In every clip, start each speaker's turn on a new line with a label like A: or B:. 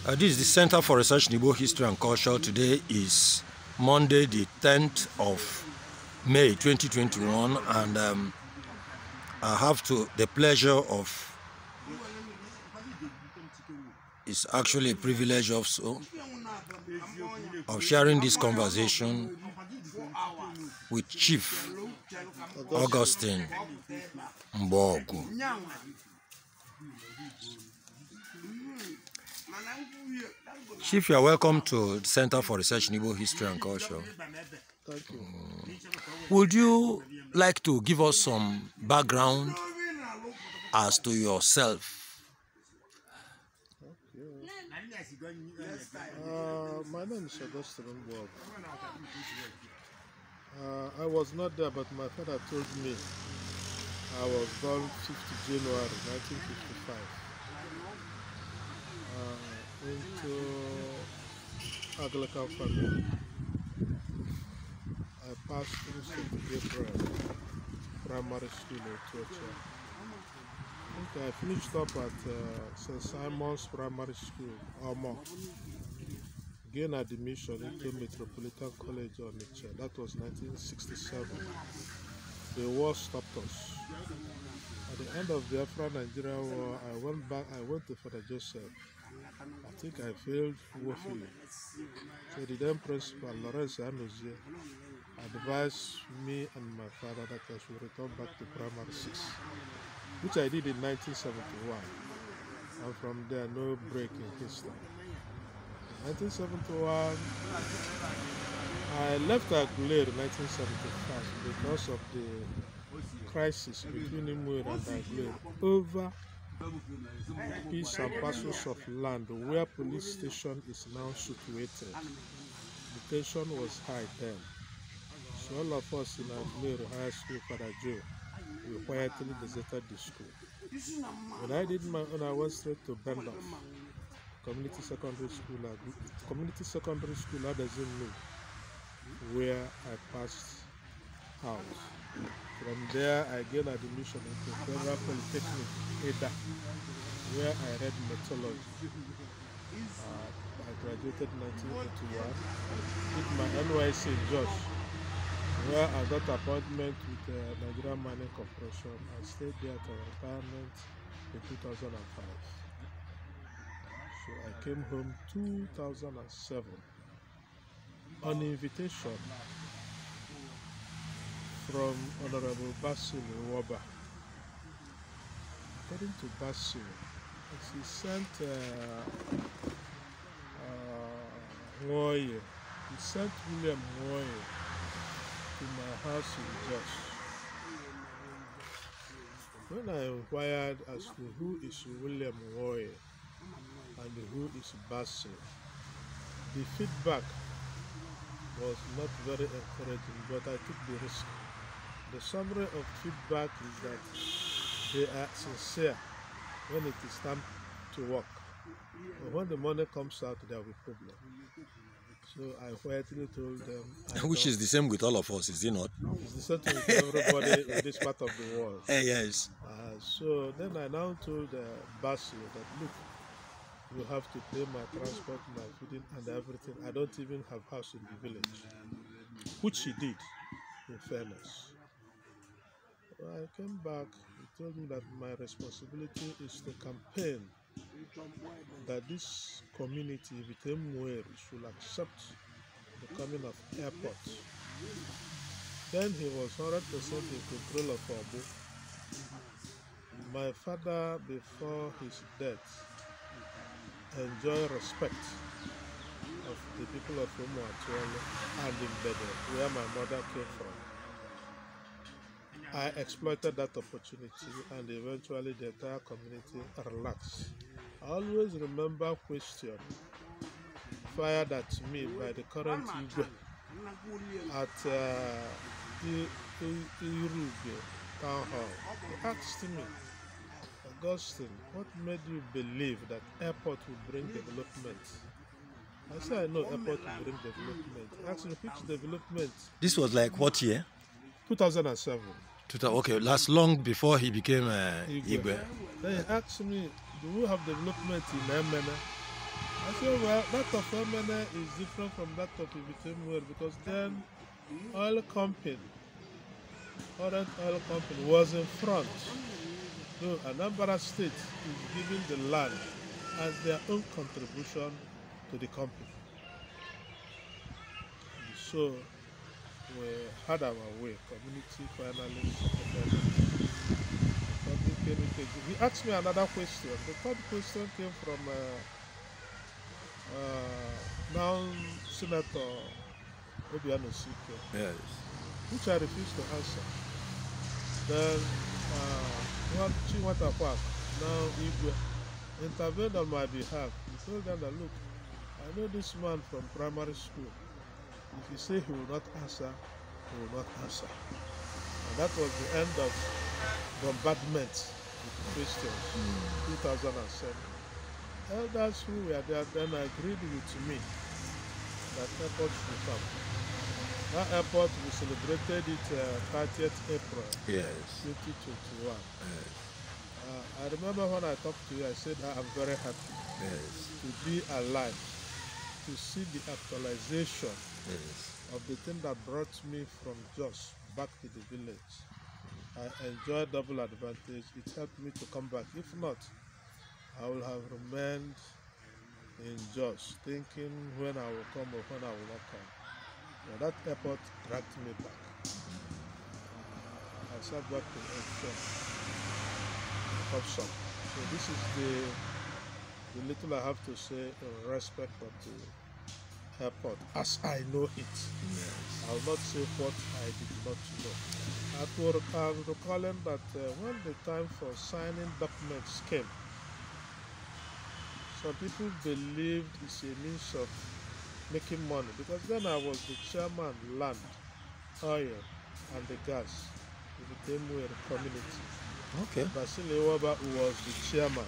A: This is the Center for Research in Igbo History and Culture. Today is Monday, the 10th of May 2021, and I have the pleasure of, it's actually a privilege also, of sharing this conversation with Chief Augustine MGBOGU. Chief, you are welcome to the Center for Research in Igbo History and Culture.
B: Thank you.
A: Would you like to give us some background as to yourself?
B: Okay. My name is Augustine MGBOGU. I was not there, but my father told me I was born 5th January 1955 into Anglican family. I passed through St. Gabriel Primary School in Ethiopia. I think I finished up at St. Simon's Primary School, Omo. Gained admission into Metropolitan College on Onitsha. That was 1967. The war stopped us. At the end of the Afro-Nigeria War, I went to Father Joseph. I think I failed woefully. So the then principal, Lawrence Anozie, advised me and my father that I should return back to primary 6, which I did in 1971. And from there, no break in history. In 1971, I left Aguleri in 1975 because of the crisis between Umueri and Aguleri over piece and parcels of land where police station is now situated. The tension was high then. So all of us in Aguleri High School, Father Joe, we quietly deserted the school. When I did my own, I went straight to Bendoff Community Secondary School. Community Secondary School, that doesn't know where I passed out. From there, I gained admission into Federal Polytechnic, Ada, where I read metallurgy. I graduated in 1981. Did my NYC in Jos, where I got appointment with the Nigerian Mining Corporation. I stayed there till retirement in 2005. So I came home 2007 on invitation from Honorable Basil Iwoba. According to Basil, he sent Umueri. He sent William Umueri to my house in Jos. When I inquired as to who is William Umueri and who is Basil, the feedback was not very encouraging, but I took the risk. The summary of feedback is that they are sincere when it is time to work. But when the money comes out, there will be problem. So I quietly told them...
A: Which is the same with all of us, is it not?
B: It's the same thing with everybody in this part of the world.
A: Yes.
B: So then I now told Basil that, look, you have to pay my transport, my feeding, and everything. I don't even have a house in the village, which he did, in fairness. When I came back, he told me that my responsibility is to campaign that this community within Umueri should accept the coming of airport. Then he was 100% in control of Obu. My father, before his death, enjoyed respect of the people of Umueri and Imbede, where my mother came from. I exploited that opportunity, and eventually the entire community relaxed. I always remember a question fired at me by the current Igwe at Iruge Town Hall. He asked me, Augustine, what made you believe that airport will bring development? I said, I know airport will bring development. He asked me, which development?
A: This was like what year?
B: 2007.
A: Okay, that's long before he became Igwe.
B: Then he asked me, do we have development in Emena? I said, well, that of Emene is different from that of Umueri because then oil company, current oil company was in front. So Anambra State is giving the land as their own contribution to the company. So we had our way. Community finally supported us. He asked me another question. The third question came from now Senator Obiano Sike,
A: Yes.
B: which I refused to answer. Then one Chinwata Park, now Igwe, intervened on my behalf. He told them that, look, I know this man from primary school. If you say he will not answer, he will not answer. And that was the end of bombardment with questions, 2007. Elders who were there then agreed with me that airport should come. That airport, we celebrated it 30th April,
A: Yes.
B: 2021.
A: Yes.
B: I remember when I talked to you, I said I am very happy
A: Yes.
B: to be alive, to see the actualization
A: Yes.
B: of the thing that brought me from Jos back to the village. I enjoyed double advantage. It helped me to come back. If not, I will have remained in Jos, thinking when I will come or when I will not come. But that airport dragged me back. I sat back to Hobson. So this is the little I have to say in respect of the airport, as I know it.
A: Yes.
B: I will not say what I did not know. I'm recalling that when the time for signing documents came, some people believed it's a means of making money, because then I was the chairman, land, oil, and the gas in the Umueri community.
A: Okay.
B: Basile Waba was the chairman.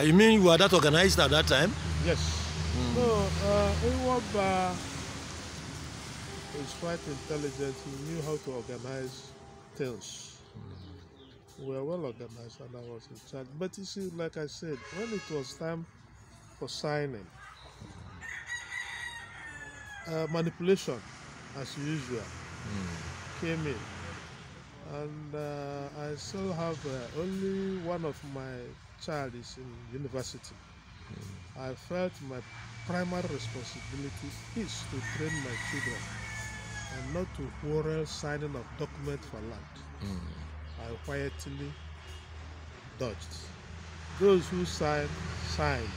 A: You mean you were that organized at that time?
B: Yes. No, Iwaba is quite intelligent. He knew how to organize things. We were well organized and I was in charge. But you see, like I said, when it was time for signing, manipulation, as usual, came in. And I still have only one of my child is in university. I felt my primary responsibility is to train my children and not to quarrel signing of document for land. I quietly dodged. Those who signed, signed.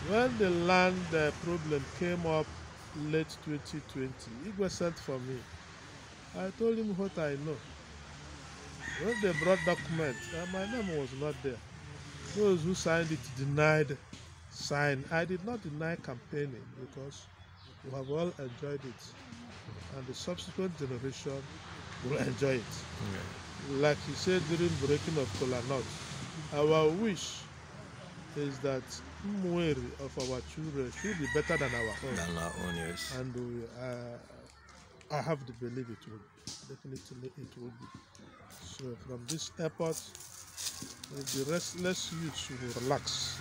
B: When the land problem came up late 2020, Igwe sent for me. I told him what I know. When they brought documents, my name was not there. Those who signed it denied sign. I did not deny campaigning because we have all enjoyed it. And the subsequent generation will enjoy it. Like he said during breaking of Kola Nut, our wish is that Umueri of our children should be better than our own.
A: Than our own, yes.
B: And we, I have to believe it will. Definitely it will be. So from this airport, the restless youths will relax.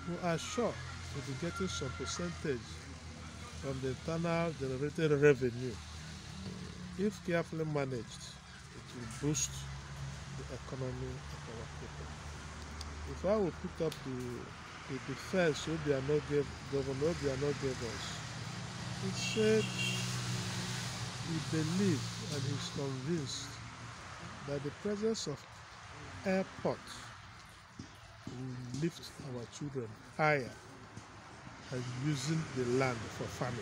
B: We are sure to be getting some percentage from the internal generated revenue. If carefully managed, it will boost the economy of our people. If I will put up the defense Governor Obiano gave us, he said he believes and he's convinced that the presence of airport will lift our children higher and using the land for farming.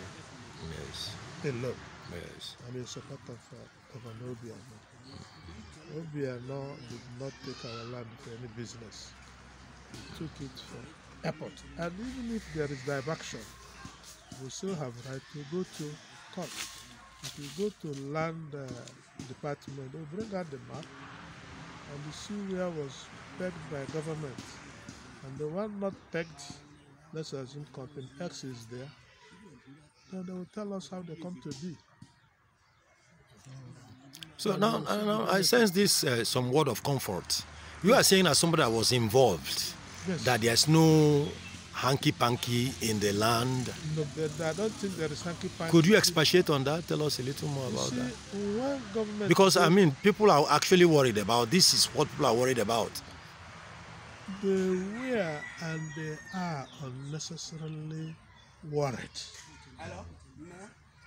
A: Yes.
B: Alone.
A: Yes.
B: I'm in support of Governor Obiano. Obiano did not take our land for any business. He took it for airport. And even if there is diversion, we still have right to go to court. If you go to land department, they'll bring out the map and you see where was pegged by government. And the one not pegged, let's assume company X is there, then they will tell us how they come to be.
A: So now I sense this some word of comfort. You are saying as somebody that was involved,
B: Yes.
A: that there's no hanky-panky in the land?
B: No, I don't think there is hanky-panky.
A: Could you expatiate on that? Tell us a little more about
B: See,
A: that.
B: when government
A: Because, I mean, people are actually worried about. This is what people are worried about.
B: they were and they are unnecessarily worried.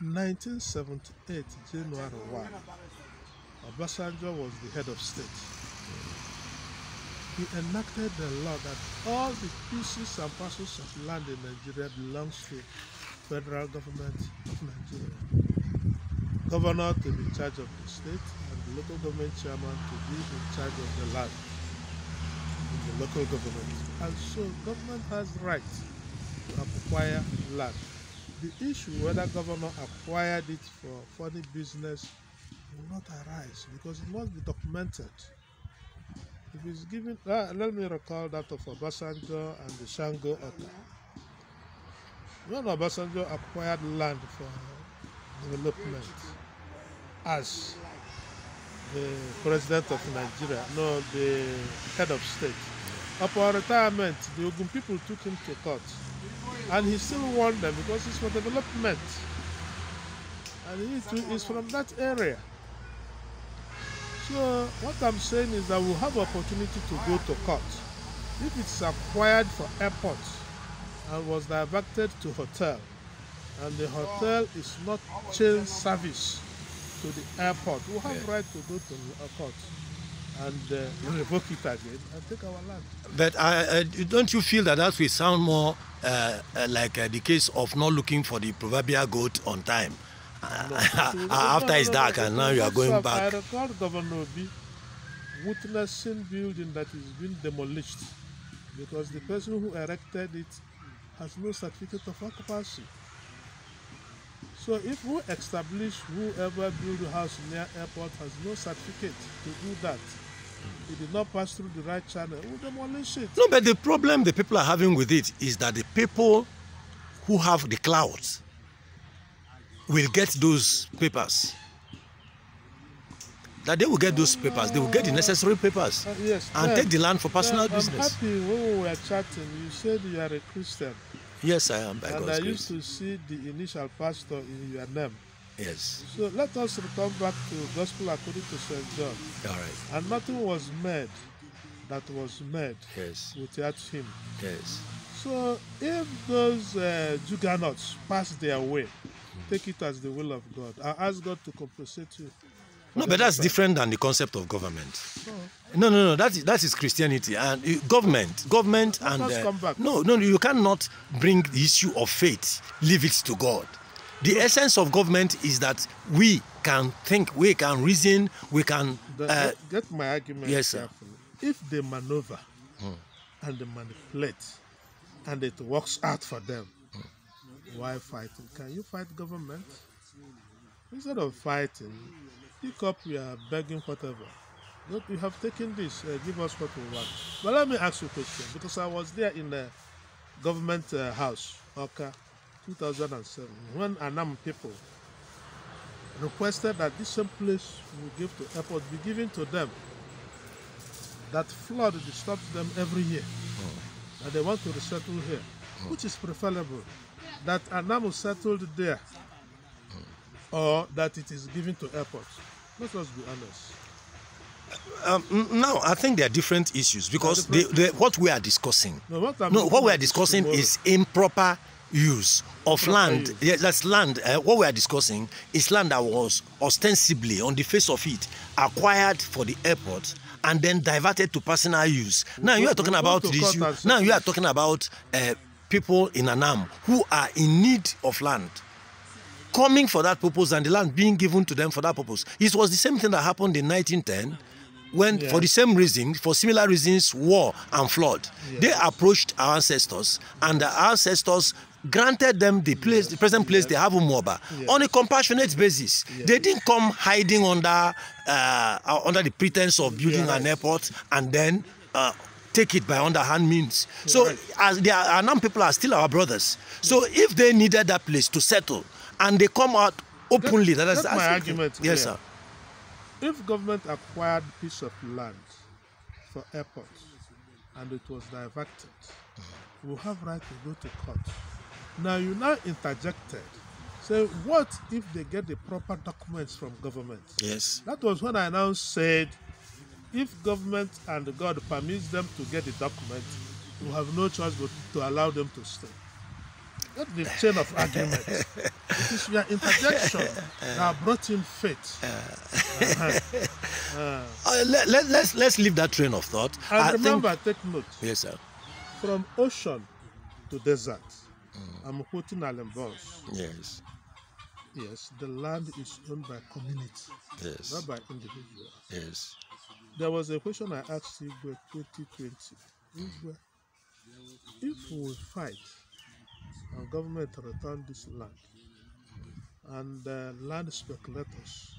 B: 1978, January 1, Obasanjo was the head of state. He enacted the law that all the pieces and parcels of land in Nigeria belongs to federal government of Nigeria. Governor to be in charge of the state and the local government chairman to be in charge of the land in the local government. And so government has right to acquire land. The issue whether governor acquired it for funny business will not arise because it must be documented. If it's given, let me recall that of Obasanjo and the Shango Oka. When Obasanjo acquired land for development as the president of Nigeria, no, the head of state, upon retirement, the Ogun people took him to court. And he still won them because it's for development. And he is from that area. So what I'm saying is that we'll have opportunity to go to court. If it's acquired for airport and was diverted to hotel, and the hotel is not chain service to the airport, we'll have right to go to a court and revoke it again and take our land.
A: But don't you feel that will sound more like the case of not looking for the proverbial goat on time? After it's dark and now you are going back.
B: I recall Governor Obi witnessing building that is being demolished because the person who erected it has no certificate of occupancy. So if we establish whoever build a house near airport has no certificate to do that, it did not pass through the right channel, we'll demolish it.
A: No, but the problem the people are having with it is that the people who have the clout will get those papers. That they will get those papers, they will get the necessary papers
B: yes,
A: and take the land for personal business.
B: I'm happy when we were chatting, you said you are a Christian.
A: Yes, I am. By
B: and
A: God's
B: I
A: grace.
B: used to see the initial pastor in your name.
A: Yes.
B: So let us return back to Gospel according to St. John.
A: All right.
B: And nothing was made that was made without him.
A: Yes.
B: So if those juggernauts pass their way, take it as the will of God. I ask God to compensate you.
A: No, but that's different than the concept of government. No. That is Christianity and government and
B: come back.
A: No, you cannot bring the issue of faith, leave it to God. The essence of government is that we can think, we can reason, we can.
B: Get my argument.
A: Yes, sir.
B: If they maneuver and they manipulate, and it works out for them, why fighting? Can you fight government? Instead of fighting, pick up your begging whatever. Look, you have taken this, give us what we want. But let me ask you a question, because I was there in the government house, Oka, 2007, when Anambra people requested that this same place we give to airport be given to them. That flood disturbs them every year. And they want to resettle here, which is preferable. That Anambra settled there, or that it is given to airports. Let us be honest.
A: No, I think there are different issues because what we are discussing. What we are discussing is improper use of land. Yeah, that's land. What we are discussing is land that was ostensibly, on the face of it, acquired for the airport and then diverted to personal use. Now you are talking about this issue. Now you are talking about people in Anambra who are in need of land, coming for that purpose and the land being given to them for that purpose. It was the same thing that happened in 1910 when, for the same reason, for similar reasons, war and flood. They approached our ancestors and our ancestors granted them the place, the present place they have Umueri, on a compassionate basis. They didn't come hiding under the pretense of building an airport and then take it by underhand means. So as our Anambra people are still our brothers. So if they needed that place to settle and they come out openly, that's
B: my argument.
A: Yes, sir.
B: If government acquired a piece of land for airport and it was diverted, will have right to go to court. Now you now interjected. Say, what if they get the proper documents from government?
A: Yes.
B: That was when I now said, if government and God permits them to get the document, we have no choice but to allow them to stay. That's the chain of argument. It is your interjection that brought in faith.
A: Let's leave that train of thought.
B: And remember, take note.
A: Yes, sir.
B: From ocean to desert, I'm quoting Anambra.
A: Yes.
B: Yes, the land is owned by community,
A: Yes.
B: not by individual.
A: Yes.
B: There was a question I asked you in 2020. If we fight and government return this land and land speculators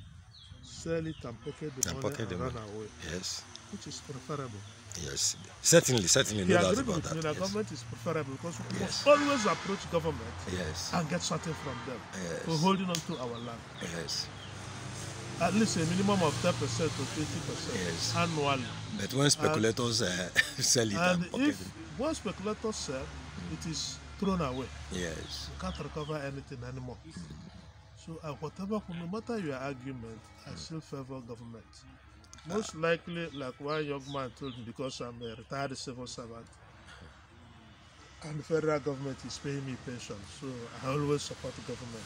B: sell it and pocket the money and run away,
A: yes,
B: which is preferable?
A: Yes, certainly, no doubt about that.
B: The government is preferable because we must always approach government and get something from them for holding on to our land.
A: Yes.
B: At least a minimum of 10% to 20% annually.
A: But when speculators sell it and pocket
B: if one speculator sell, it is thrown away.
A: Yes.
B: You can't recover anything anymore. So whatever, no matter your argument, I still favor government. Most likely, like one young man told me, because I'm a retired civil servant, and the federal government is paying me pension, so I always support the government.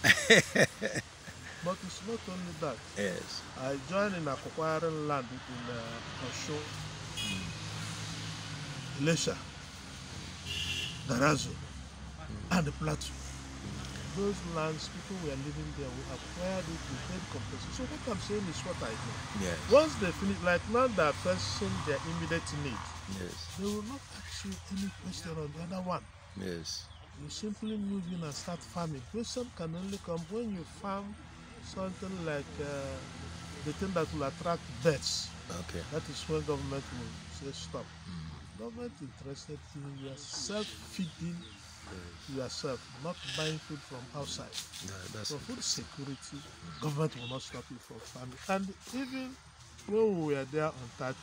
B: But it's not only that.
A: Yes.
B: I joined in acquiring land in Osho, Elisha, Darazo, and the Plateau. Those lands, people were living there, we acquired it, we paid compensation. So what I'm saying is what I do.
A: Yes.
B: Once they finish, like now they're facing their immediate need, they will not ask you any question on the other one.
A: Yes.
B: You simply move in and start farming. Question can only come when you farm something like the thing that will attract birds.
A: Okay.
B: That is when government will say stop. Government interested in your self-feeding yourself, not buying food from outside. So food security, government will not stop you from farming. And even when we were there on 30th,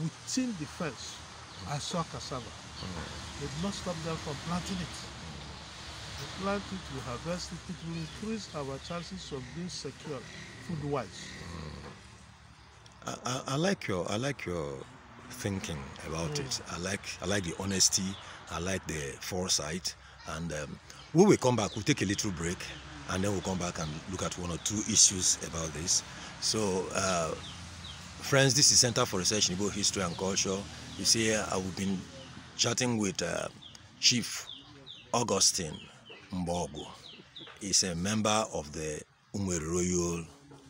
B: within the fence, I saw cassava. They did not stop them from planting it. We plant it, we harvest it, it will increase our chances of being secure food-wise.
A: I like your thinking about it. I like the honesty. I like the foresight. And we will come back. We'll take a little break, and then we'll come back and look at one or two issues about this. So, friends, this is Center for Research in Igbo History and Culture. You see, I've been chatting with Chief Augustine MGBOGU. He's a member of the Umueri Royal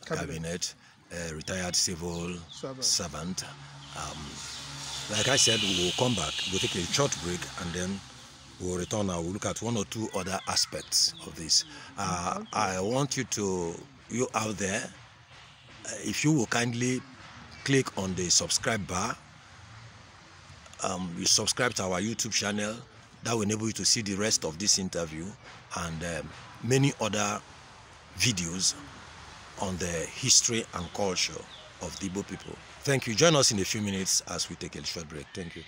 A: Cabinet, a retired civil servant. Like I said, we will come back. We'll take a short break, and then we'll return and we'll look at one or two other aspects of this. I want you out there, if you will kindly click on the subscribe bar, you subscribe to our YouTube channel. That will enable you to see the rest of this interview and many other videos on the history and culture of the Igbo people. Thank you. Join us in a few minutes as we take a short break. Thank you.